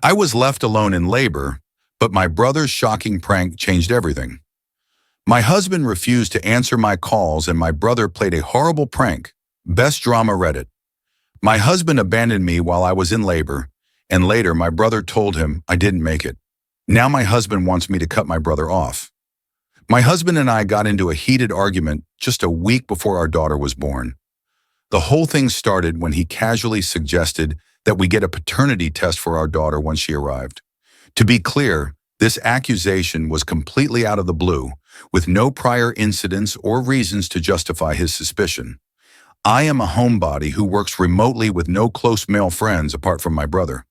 I was left alone in labor, but my brother's shocking prank changed everything. My husband refused to answer my calls and my brother played a horrible prank. Best drama Reddit. My husband abandoned me while I was in labor, and later my brother told him I didn't make it. Now my husband wants me to cut my brother off. My husband and I got into a heated argument just a week before our daughter was born. The whole thing started when he casually suggested that we get a paternity test for our daughter when she arrived. To be clear, this accusation was completely out of the blue, with no prior incidents or reasons to justify his suspicion. I am a homebody who works remotely with no close male friends apart from my brother.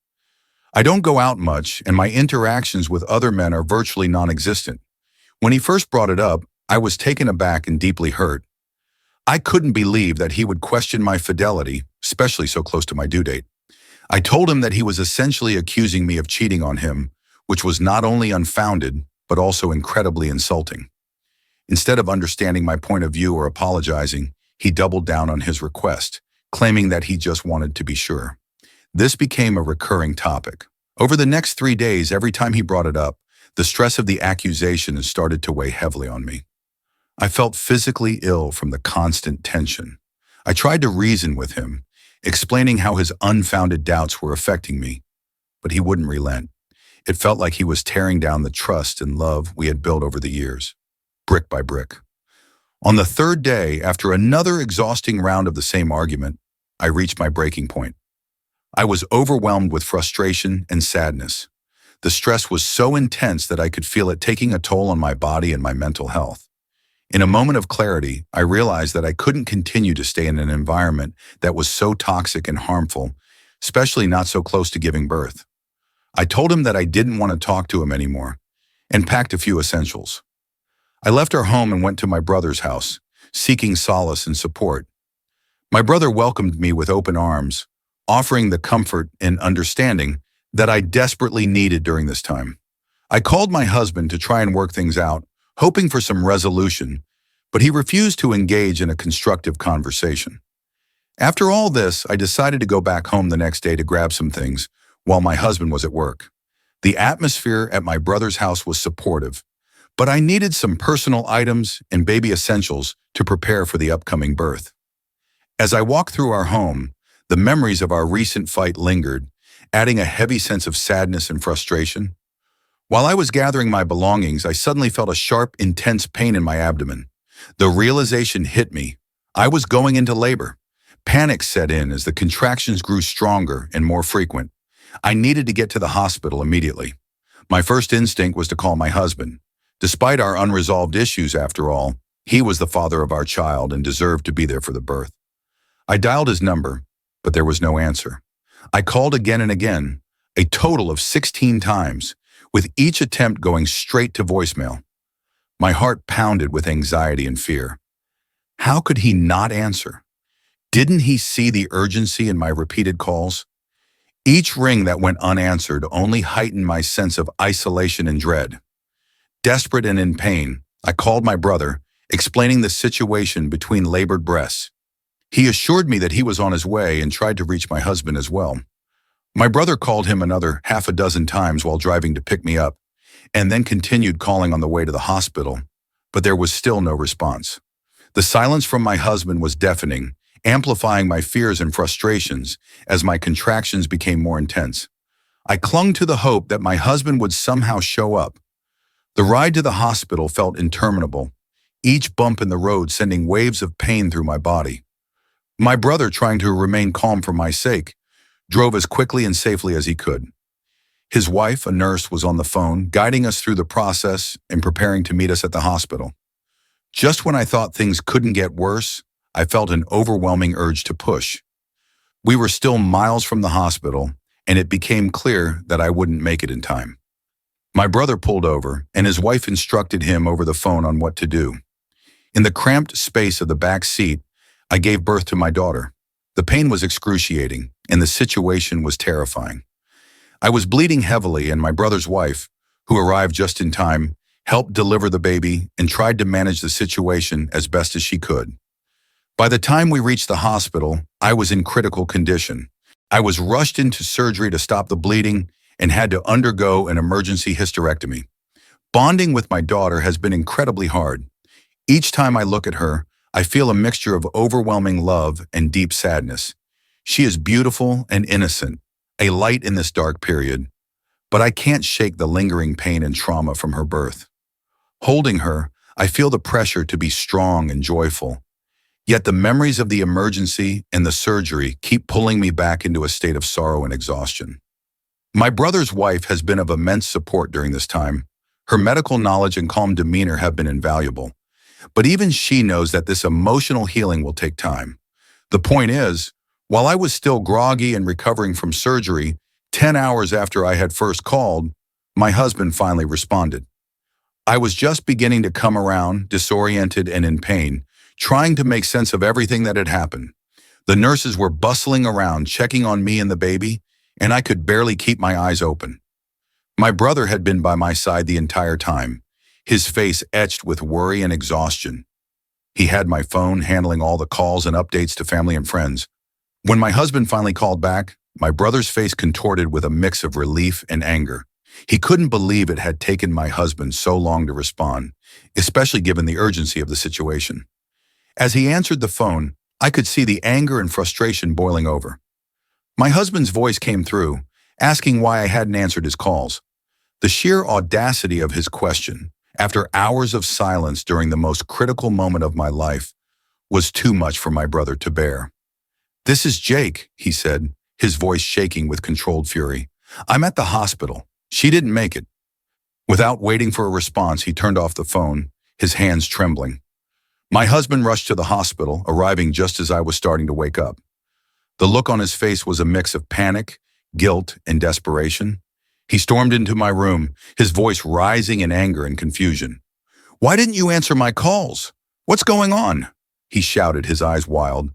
I don't go out much, and my interactions with other men are virtually non-existent. When he first brought it up, I was taken aback and deeply hurt. I couldn't believe that he would question my fidelity, especially so close to my due date. I told him that he was essentially accusing me of cheating on him, which was not only unfounded, but also incredibly insulting. Instead of understanding my point of view or apologizing, he doubled down on his request, claiming that he just wanted to be sure. This became a recurring topic. Over the next 3 days, every time he brought it up, the stress of the accusation started to weigh heavily on me. I felt physically ill from the constant tension. I tried to reason with him, explaining how his unfounded doubts were affecting me, but he wouldn't relent. It felt like he was tearing down the trust and love we had built over the years, brick by brick. On the third day, after another exhausting round of the same argument, I reached my breaking point. I was overwhelmed with frustration and sadness. The stress was so intense that I could feel it taking a toll on my body and my mental health. In a moment of clarity, I realized that I couldn't continue to stay in an environment that was so toxic and harmful, especially not so close to giving birth. I told him that I didn't want to talk to him anymore and packed a few essentials. I left our home and went to my brother's house, seeking solace and support. My brother welcomed me with open arms, offering the comfort and understanding that I desperately needed during this time. I called my husband to try and work things out, hoping for some resolution, but he refused to engage in a constructive conversation. After all this, I decided to go back home the next day to grab some things while my husband was at work. The atmosphere at my brother's house was supportive, but I needed some personal items and baby essentials to prepare for the upcoming birth. As I walked through our home, the memories of our recent fight lingered, adding a heavy sense of sadness and frustration. While I was gathering my belongings, I suddenly felt a sharp, intense pain in my abdomen. The realization hit me. I was going into labor. Panic set in as the contractions grew stronger and more frequent. I needed to get to the hospital immediately. My first instinct was to call my husband. Despite our unresolved issues, after all, he was the father of our child and deserved to be there for the birth. I dialed his number, but there was no answer. I called again and again, a total of 16 times, with each attempt going straight to voicemail. My heart pounded with anxiety and fear. How could he not answer? Didn't he see the urgency in my repeated calls? Each ring that went unanswered only heightened my sense of isolation and dread. Desperate and in pain, I called my brother, explaining the situation between labored breasts. He assured me that he was on his way and tried to reach my husband as well. My brother called him another half a dozen times while driving to pick me up, and then continued calling on the way to the hospital, but there was still no response. The silence from my husband was deafening, amplifying my fears and frustrations as my contractions became more intense. I clung to the hope that my husband would somehow show up. The ride to the hospital felt interminable, each bump in the road sending waves of pain through my body. My brother, trying to remain calm for my sake, drove as quickly and safely as he could. His wife, a nurse, was on the phone, guiding us through the process and preparing to meet us at the hospital. Just when I thought things couldn't get worse, I felt an overwhelming urge to push. We were still miles from the hospital, and it became clear that I wouldn't make it in time. My brother pulled over, and his wife instructed him over the phone on what to do. In the cramped space of the back seat, I gave birth to my daughter. The pain was excruciating, and the situation was terrifying. I was bleeding heavily, and my brother's wife, who arrived just in time, helped deliver the baby and tried to manage the situation as best as she could. By the time we reached the hospital, I was in critical condition. I was rushed into surgery to stop the bleeding, and had to undergo an emergency hysterectomy. Bonding with my daughter has been incredibly hard. Each time I look at her, I feel a mixture of overwhelming love and deep sadness. She is beautiful and innocent, a light in this dark period, but I can't shake the lingering pain and trauma from her birth. Holding her, I feel the pressure to be strong and joyful. Yet the memories of the emergency and the surgery keep pulling me back into a state of sorrow and exhaustion. My brother's wife has been of immense support during this time. Her medical knowledge and calm demeanor have been invaluable. But even she knows that this emotional healing will take time. The point is, while I was still groggy and recovering from surgery, 10 hours after I had first called, my husband finally responded. I was just beginning to come around, disoriented and in pain, trying to make sense of everything that had happened. The nurses were bustling around, checking on me and the baby, and I could barely keep my eyes open. My brother had been by my side the entire time, his face etched with worry and exhaustion. He had my phone, handling all the calls and updates to family and friends. When my husband finally called back, my brother's face contorted with a mix of relief and anger. He couldn't believe it had taken my husband so long to respond, especially given the urgency of the situation. As he answered the phone, I could see the anger and frustration boiling over. My husband's voice came through, asking why I hadn't answered his calls. The sheer audacity of his question, after hours of silence during the most critical moment of my life, was too much for my brother to bear. "This is Jake," he said, his voice shaking with controlled fury. "I'm at the hospital. She didn't make it." Without waiting for a response, he turned off the phone, his hands trembling. My husband rushed to the hospital, arriving just as I was starting to wake up. The look on his face was a mix of panic, guilt, and desperation. He stormed into my room, his voice rising in anger and confusion. "Why didn't you answer my calls? What's going on?" he shouted, his eyes wild.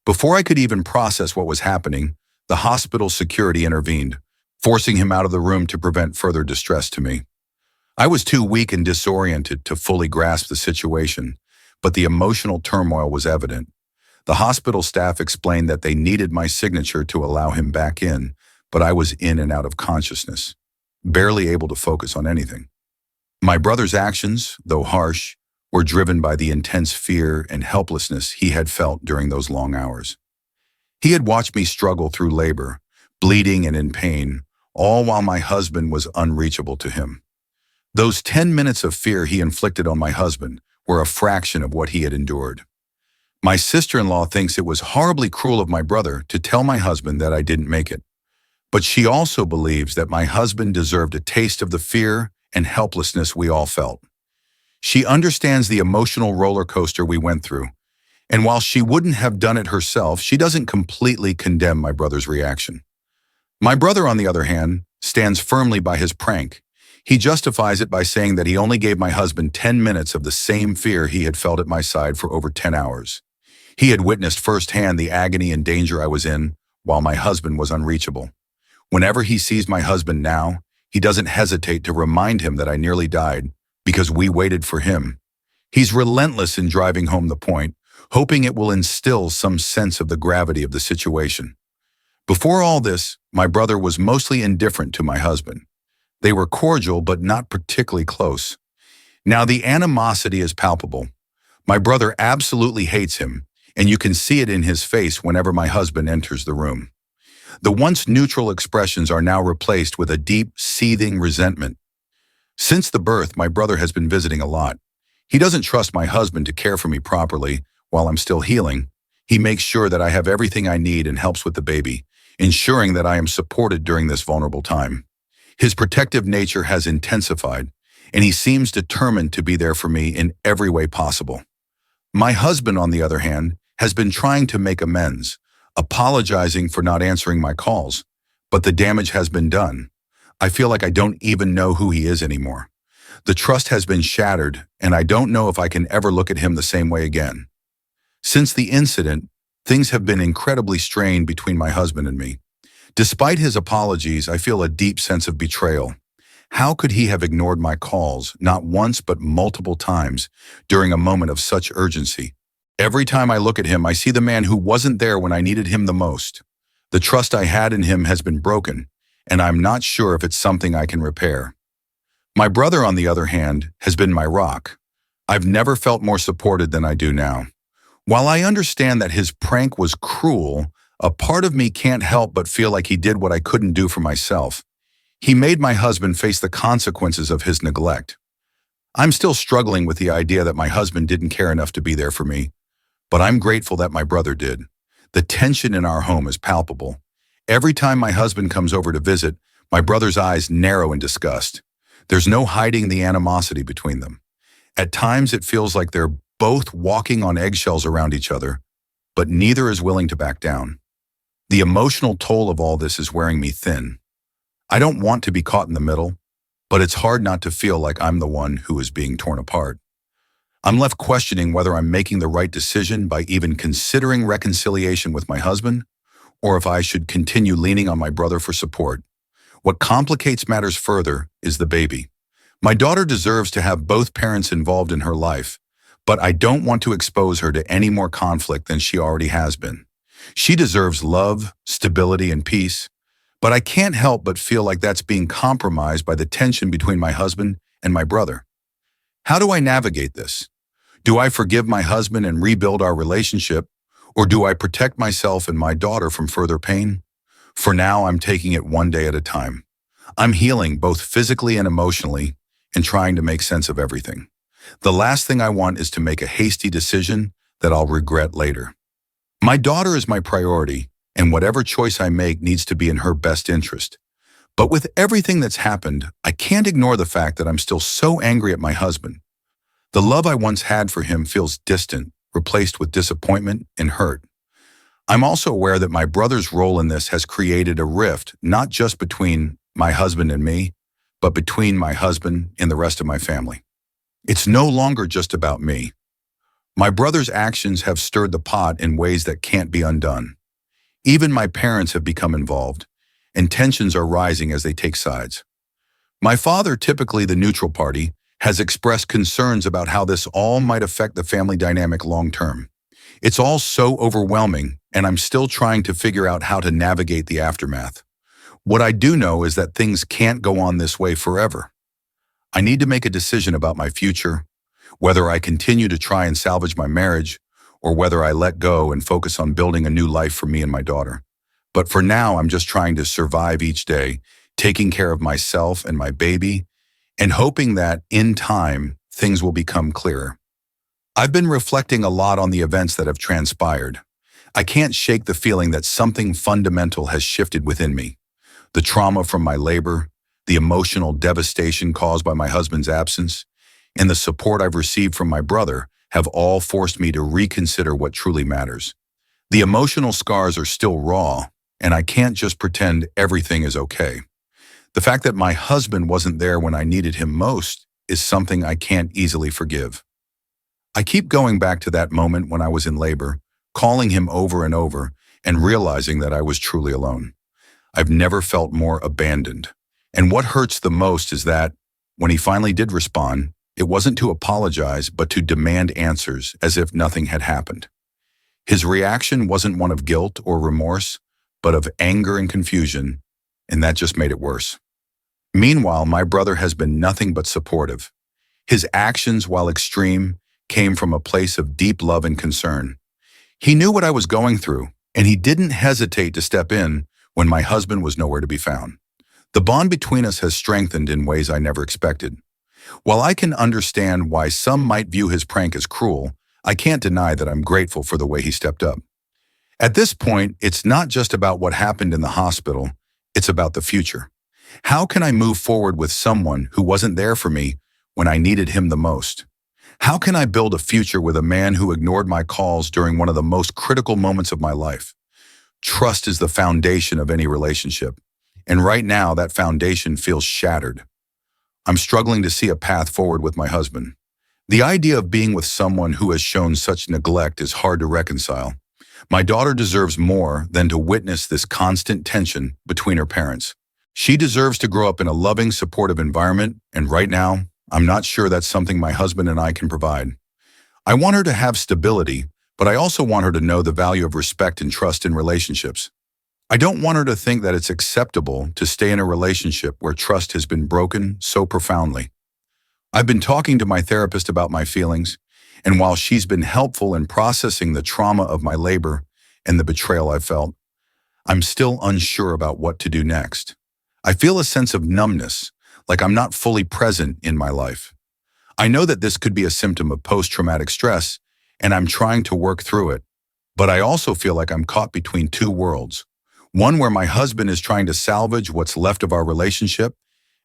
Before I could even process what was happening, the hospital security intervened, forcing him out of the room to prevent further distress to me. I was too weak and disoriented to fully grasp the situation, but the emotional turmoil was evident. The hospital staff explained that they needed my signature to allow him back in, but I was in and out of consciousness, barely able to focus on anything. My brother's actions, though harsh, were driven by the intense fear and helplessness he had felt during those long hours. He had watched me struggle through labor, bleeding and in pain, all while my husband was unreachable to him. Those 10 minutes of fear he inflicted on my husband were a fraction of what he had endured. My sister-in-law thinks it was horribly cruel of my brother to tell my husband that I didn't make it. But she also believes that my husband deserved a taste of the fear and helplessness we all felt. She understands the emotional roller coaster we went through, and while she wouldn't have done it herself, she doesn't completely condemn my brother's reaction. My brother, on the other hand, stands firmly by his prank. He justifies it by saying that he only gave my husband 10 minutes of the same fear he had felt at my side for over 10 hours. He had witnessed firsthand the agony and danger I was in while my husband was unreachable. Whenever he sees my husband now, he doesn't hesitate to remind him that I nearly died because we waited for him. He's relentless in driving home the point, hoping it will instill some sense of the gravity of the situation. Before all this, my brother was mostly indifferent to my husband. They were cordial but not particularly close. Now the animosity is palpable. My brother absolutely hates him, and you can see it in his face whenever my husband enters the room. The once neutral expressions are now replaced with a deep, seething resentment. Since the birth, my brother has been visiting a lot. He doesn't trust my husband to care for me properly while I'm still healing. He makes sure that I have everything I need and helps with the baby, ensuring that I am supported during this vulnerable time. His protective nature has intensified, and he seems determined to be there for me in every way possible. My husband, on the other hand, has been trying to make amends, apologizing for not answering my calls, but the damage has been done. I feel like I don't even know who he is anymore. The trust has been shattered, and I don't know if I can ever look at him the same way again. Since the incident, things have been incredibly strained between my husband and me. Despite his apologies, I feel a deep sense of betrayal. How could he have ignored my calls, not once but multiple times, during a moment of such urgency? Every time I look at him, I see the man who wasn't there when I needed him the most. The trust I had in him has been broken, and I'm not sure if it's something I can repair. My brother, on the other hand, has been my rock. I've never felt more supported than I do now. While I understand that his prank was cruel, a part of me can't help but feel like he did what I couldn't do for myself. He made my husband face the consequences of his neglect. I'm still struggling with the idea that my husband didn't care enough to be there for me, but I'm grateful that my brother did. The tension in our home is palpable. Every time my husband comes over to visit, my brother's eyes narrow in disgust. There's no hiding the animosity between them. At times it feels like they're both walking on eggshells around each other, but neither is willing to back down. The emotional toll of all this is wearing me thin. I don't want to be caught in the middle, but it's hard not to feel like I'm the one who is being torn apart. I'm left questioning whether I'm making the right decision by even considering reconciliation with my husband, or if I should continue leaning on my brother for support. What complicates matters further is the baby. My daughter deserves to have both parents involved in her life, but I don't want to expose her to any more conflict than she already has been. She deserves love, stability, and peace, but I can't help but feel like that's being compromised by the tension between my husband and my brother. How do I navigate this? Do I forgive my husband and rebuild our relationship, or do I protect myself and my daughter from further pain? For now, I'm taking it one day at a time. I'm healing both physically and emotionally and trying to make sense of everything. The last thing I want is to make a hasty decision that I'll regret later. My daughter is my priority, and whatever choice I make needs to be in her best interest. But with everything that's happened, I can't ignore the fact that I'm still so angry at my husband. The love I once had for him feels distant, replaced with disappointment and hurt. I'm also aware that my brother's role in this has created a rift, not just between my husband and me, but between my husband and the rest of my family. It's no longer just about me. My brother's actions have stirred the pot in ways that can't be undone. Even my parents have become involved, and tensions are rising as they take sides. My father, typically the neutral party, has expressed concerns about how this all might affect the family dynamic long term. It's all so overwhelming, and I'm still trying to figure out how to navigate the aftermath. What I do know is that things can't go on this way forever. I need to make a decision about my future, whether I continue to try and salvage my marriage, or whether I let go and focus on building a new life for me and my daughter. But for now, I'm just trying to survive each day, taking care of myself and my baby, and hoping that, in time, things will become clearer. I've been reflecting a lot on the events that have transpired. I can't shake the feeling that something fundamental has shifted within me. The trauma from my labor, the emotional devastation caused by my husband's absence, and the support I've received from my brother have all forced me to reconsider what truly matters. The emotional scars are still raw, and I can't just pretend everything is okay. The fact that my husband wasn't there when I needed him most is something I can't easily forgive. I keep going back to that moment when I was in labor, calling him over and over, and realizing that I was truly alone. I've never felt more abandoned. And what hurts the most is that, when he finally did respond, it wasn't to apologize, but to demand answers as if nothing had happened. His reaction wasn't one of guilt or remorse, but of anger and confusion, and that just made it worse. Meanwhile, my brother has been nothing but supportive. His actions, while extreme, came from a place of deep love and concern. He knew what I was going through, and he didn't hesitate to step in when my husband was nowhere to be found. The bond between us has strengthened in ways I never expected. While I can understand why some might view his prank as cruel, I can't deny that I'm grateful for the way he stepped up. At this point, it's not just about what happened in the hospital, it's about the future. How can I move forward with someone who wasn't there for me when I needed him the most? How can I build a future with a man who ignored my calls during one of the most critical moments of my life? Trust is the foundation of any relationship, and right now that foundation feels shattered. I'm struggling to see a path forward with my husband. The idea of being with someone who has shown such neglect is hard to reconcile. My daughter deserves more than to witness this constant tension between her parents. She deserves to grow up in a loving, supportive environment, and right now, I'm not sure that's something my husband and I can provide. I want her to have stability, but I also want her to know the value of respect and trust in relationships. I don't want her to think that it's acceptable to stay in a relationship where trust has been broken so profoundly. I've been talking to my therapist about my feelings, and while she's been helpful in processing the trauma of my labor and the betrayal I felt, I'm still unsure about what to do next. I feel a sense of numbness, like I'm not fully present in my life. I know that this could be a symptom of post-traumatic stress, and I'm trying to work through it. But I also feel like I'm caught between two worlds. One where my husband is trying to salvage what's left of our relationship,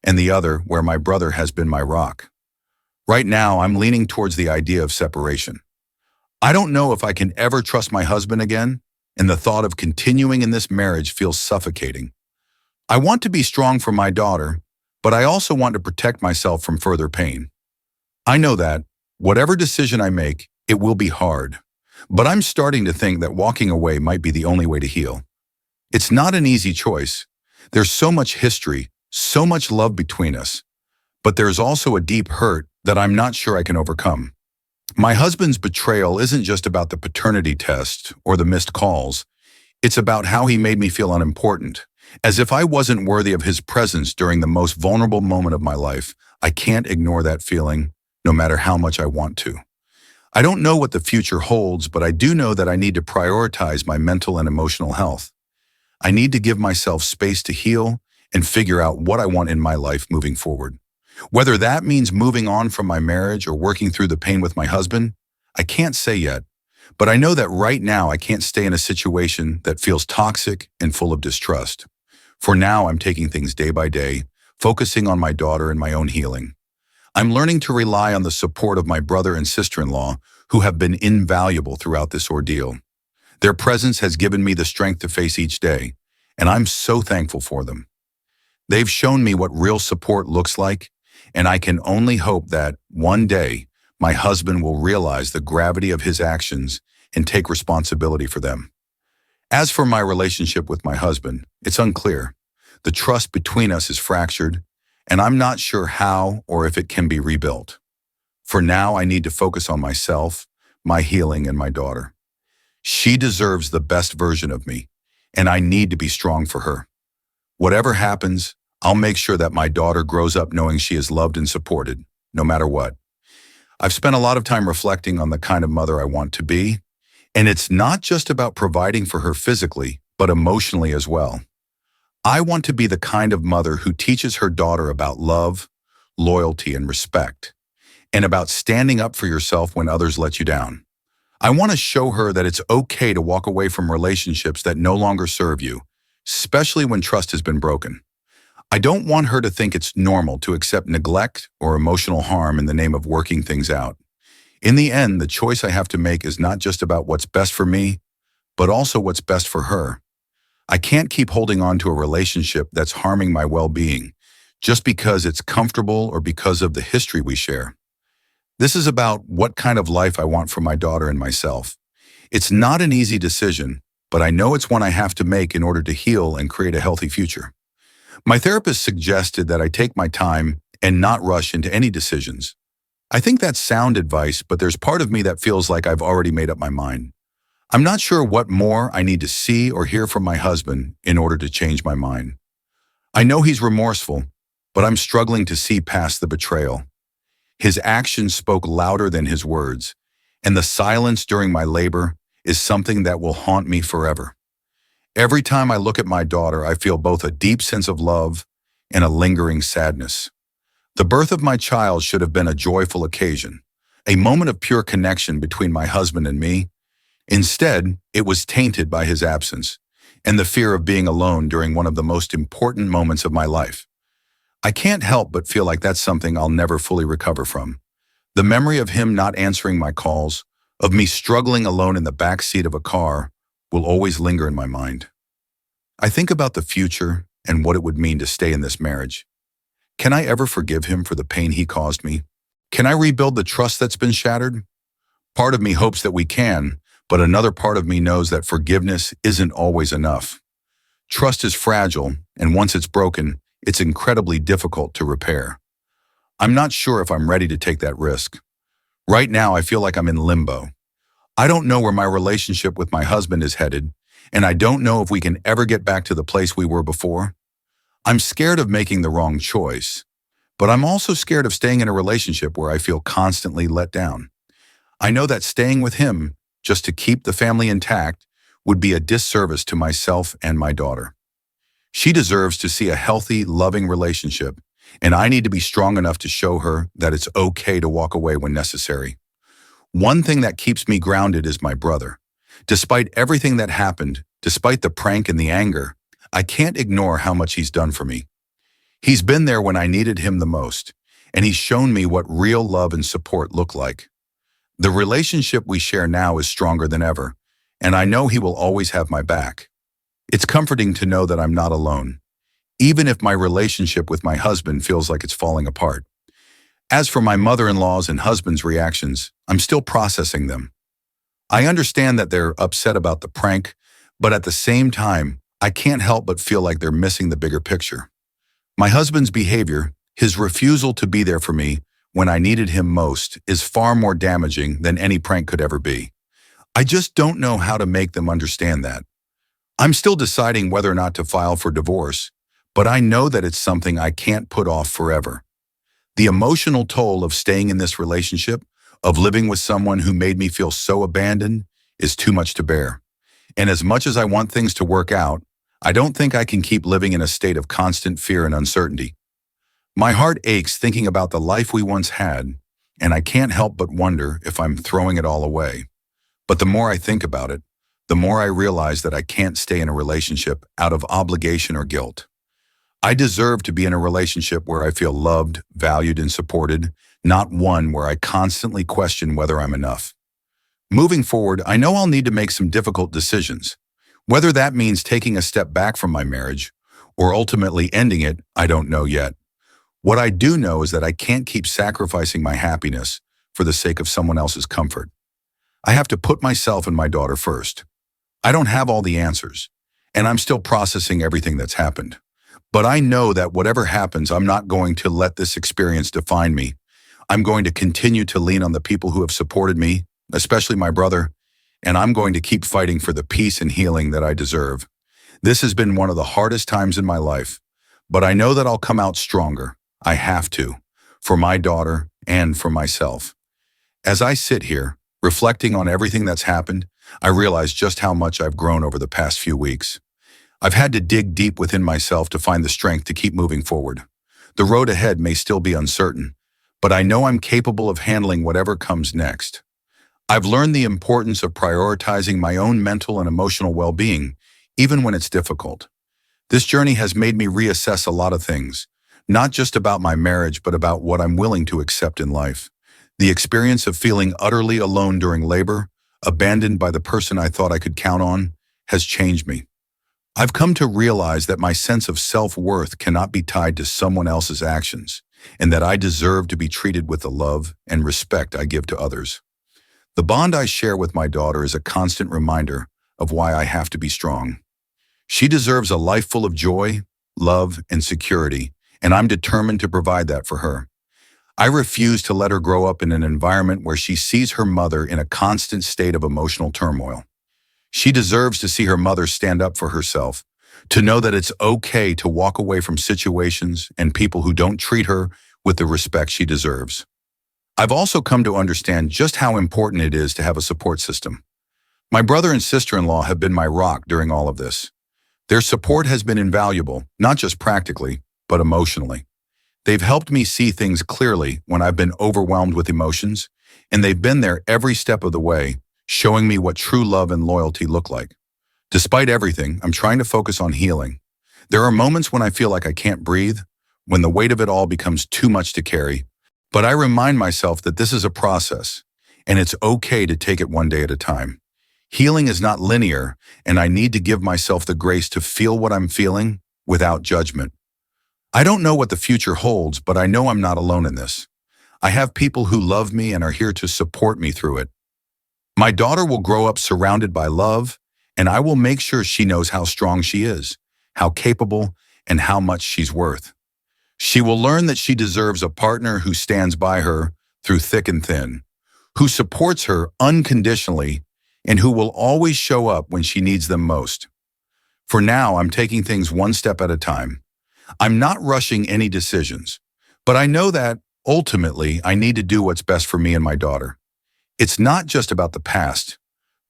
and the other where my brother has been my rock. Right now, I'm leaning towards the idea of separation. I don't know if I can ever trust my husband again, and the thought of continuing in this marriage feels suffocating. I want to be strong for my daughter, but I also want to protect myself from further pain. I know that, whatever decision I make, it will be hard. But I'm starting to think that walking away might be the only way to heal. It's not an easy choice. There's so much history, so much love between us. But there's also a deep hurt that I'm not sure I can overcome. My husband's betrayal isn't just about the paternity test or the missed calls. It's about how he made me feel unimportant, as if I wasn't worthy of his presence during the most vulnerable moment of my life. I can't ignore that feeling, no matter how much I want to. I don't know what the future holds, but I do know that I need to prioritize my mental and emotional health. I need to give myself space to heal and figure out what I want in my life moving forward. Whether that means moving on from my marriage or working through the pain with my husband, I can't say yet. But I know that right now I can't stay in a situation that feels toxic and full of distrust. For now, I'm taking things day by day, focusing on my daughter and my own healing. I'm learning to rely on the support of my brother and sister-in-law, who have been invaluable throughout this ordeal. Their presence has given me the strength to face each day, and I'm so thankful for them. They've shown me what real support looks like, and I can only hope that, one day, my husband will realize the gravity of his actions and take responsibility for them. As for my relationship with my husband, it's unclear. The trust between us is fractured, and I'm not sure how or if it can be rebuilt. For now, I need to focus on myself, my healing, and my daughter. She deserves the best version of me, and I need to be strong for her. Whatever happens, I'll make sure that my daughter grows up knowing she is loved and supported, no matter what. I've spent a lot of time reflecting on the kind of mother I want to be, and it's not just about providing for her physically, but emotionally as well. I want to be the kind of mother who teaches her daughter about love, loyalty, and respect, and about standing up for yourself when others let you down. I want to show her that it's okay to walk away from relationships that no longer serve you, especially when trust has been broken. I don't want her to think it's normal to accept neglect or emotional harm in the name of working things out. In the end, the choice I have to make is not just about what's best for me, but also what's best for her. I can't keep holding on to a relationship that's harming my well-being just because it's comfortable or because of the history we share. This is about what kind of life I want for my daughter and myself. It's not an easy decision, but I know it's one I have to make in order to heal and create a healthy future. My therapist suggested that I take my time and not rush into any decisions. I think that's sound advice, but there's part of me that feels like I've already made up my mind. I'm not sure what more I need to see or hear from my husband in order to change my mind. I know he's remorseful, but I'm struggling to see past the betrayal. His actions spoke louder than his words, and the silence during my labor is something that will haunt me forever. Every time I look at my daughter, I feel both a deep sense of love and a lingering sadness. The birth of my child should have been a joyful occasion, a moment of pure connection between my husband and me. Instead, it was tainted by his absence and the fear of being alone during one of the most important moments of my life. I can't help but feel like that's something I'll never fully recover from. The memory of him not answering my calls, of me struggling alone in the back seat of a car, will always linger in my mind. I think about the future and what it would mean to stay in this marriage. Can I ever forgive him for the pain he caused me? Can I rebuild the trust that's been shattered? Part of me hopes that we can, but another part of me knows that forgiveness isn't always enough. Trust is fragile, and once it's broken, it's incredibly difficult to repair. I'm not sure if I'm ready to take that risk. Right now, I feel like I'm in limbo. I don't know where my relationship with my husband is headed, and I don't know if we can ever get back to the place we were before. I'm scared of making the wrong choice, but I'm also scared of staying in a relationship where I feel constantly let down. I know that staying with him, just to keep the family intact, would be a disservice to myself and my daughter. She deserves to see a healthy, loving relationship, and I need to be strong enough to show her that it's okay to walk away when necessary. One thing that keeps me grounded is my brother. Despite everything that happened, despite the prank and the anger, I can't ignore how much he's done for me. He's been there when I needed him the most, and he's shown me what real love and support look like. The relationship we share now is stronger than ever, and I know he will always have my back. It's comforting to know that I'm not alone, even if my relationship with my husband feels like it's falling apart. As for my mother-in-law's and husband's reactions, I'm still processing them. I understand that they're upset about the prank, but at the same time, I can't help but feel like they're missing the bigger picture. My husband's behavior, his refusal to be there for me when I needed him most, is far more damaging than any prank could ever be. I just don't know how to make them understand that. I'm still deciding whether or not to file for divorce, but I know that it's something I can't put off forever. The emotional toll of staying in this relationship, of living with someone who made me feel so abandoned, is too much to bear. And as much as I want things to work out, I don't think I can keep living in a state of constant fear and uncertainty. My heart aches thinking about the life we once had, and I can't help but wonder if I'm throwing it all away. But the more I think about it, the more I realize that I can't stay in a relationship out of obligation or guilt. I deserve to be in a relationship where I feel loved, valued, and supported, not one where I constantly question whether I'm enough. Moving forward, I know I'll need to make some difficult decisions. Whether that means taking a step back from my marriage or ultimately ending it, I don't know yet. What I do know is that I can't keep sacrificing my happiness for the sake of someone else's comfort. I have to put myself and my daughter first. I don't have all the answers, and I'm still processing everything that's happened. But I know that whatever happens, I'm not going to let this experience define me. I'm going to continue to lean on the people who have supported me, especially my brother, and I'm going to keep fighting for the peace and healing that I deserve. This has been one of the hardest times in my life, but I know that I'll come out stronger. I have to, for my daughter and for myself. As I sit here, reflecting on everything that's happened, I realize just how much I've grown over the past few weeks. I've had to dig deep within myself to find the strength to keep moving forward. The road ahead may still be uncertain, but I know I'm capable of handling whatever comes next. I've learned the importance of prioritizing my own mental and emotional well-being, even when it's difficult. This journey has made me reassess a lot of things, not just about my marriage, but about what I'm willing to accept in life. The experience of feeling utterly alone during labor, abandoned by the person I thought I could count on, has changed me. I've come to realize that my sense of self-worth cannot be tied to someone else's actions, and that I deserve to be treated with the love and respect I give to others. The bond I share with my daughter is a constant reminder of why I have to be strong. She deserves a life full of joy, love, and security, and I'm determined to provide that for her. I refuse to let her grow up in an environment where she sees her mother in a constant state of emotional turmoil. She deserves to see her mother stand up for herself, to know that it's okay to walk away from situations and people who don't treat her with the respect she deserves. I've also come to understand just how important it is to have a support system. My brother and sister-in-law have been my rock during all of this. Their support has been invaluable, not just practically, but emotionally. They've helped me see things clearly when I've been overwhelmed with emotions, and they've been there every step of the way, showing me what true love and loyalty look like. Despite everything, I'm trying to focus on healing. There are moments when I feel like I can't breathe, when the weight of it all becomes too much to carry, but I remind myself that this is a process, and it's okay to take it one day at a time. Healing is not linear, and I need to give myself the grace to feel what I'm feeling without judgment. I don't know what the future holds, but I know I'm not alone in this. I have people who love me and are here to support me through it. My daughter will grow up surrounded by love, and I will make sure she knows how strong she is, how capable, and how much she's worth. She will learn that she deserves a partner who stands by her through thick and thin, who supports her unconditionally, and who will always show up when she needs them most. For now, I'm taking things one step at a time. I'm not rushing any decisions, but I know that ultimately I need to do what's best for me and my daughter. It's not just about the past,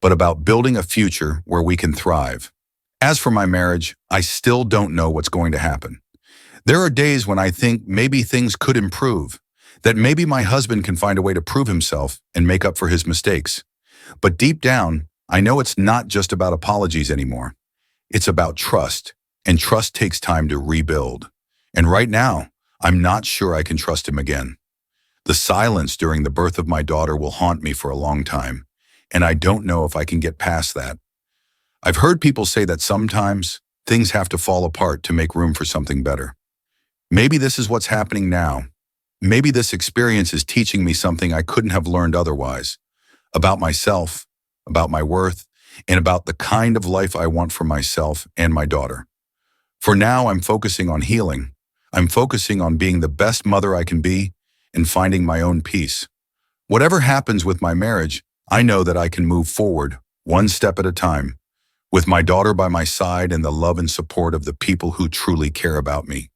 but about building a future where we can thrive. As for my marriage, I still don't know what's going to happen. There are days when I think maybe things could improve, that maybe my husband can find a way to prove himself and make up for his mistakes. But deep down, I know it's not just about apologies anymore. It's about trust, and trust takes time to rebuild. And right now, I'm not sure I can trust him again. The silence during the birth of my daughter will haunt me for a long time, and I don't know if I can get past that. I've heard people say that sometimes things have to fall apart to make room for something better. Maybe this is what's happening now. Maybe this experience is teaching me something I couldn't have learned otherwise, about myself, about my worth, and about the kind of life I want for myself and my daughter. For now, I'm focusing on healing. I'm focusing on being the best mother I can be and finding my own peace. Whatever happens with my marriage, I know that I can move forward, one step at a time, with my daughter by my side and the love and support of the people who truly care about me.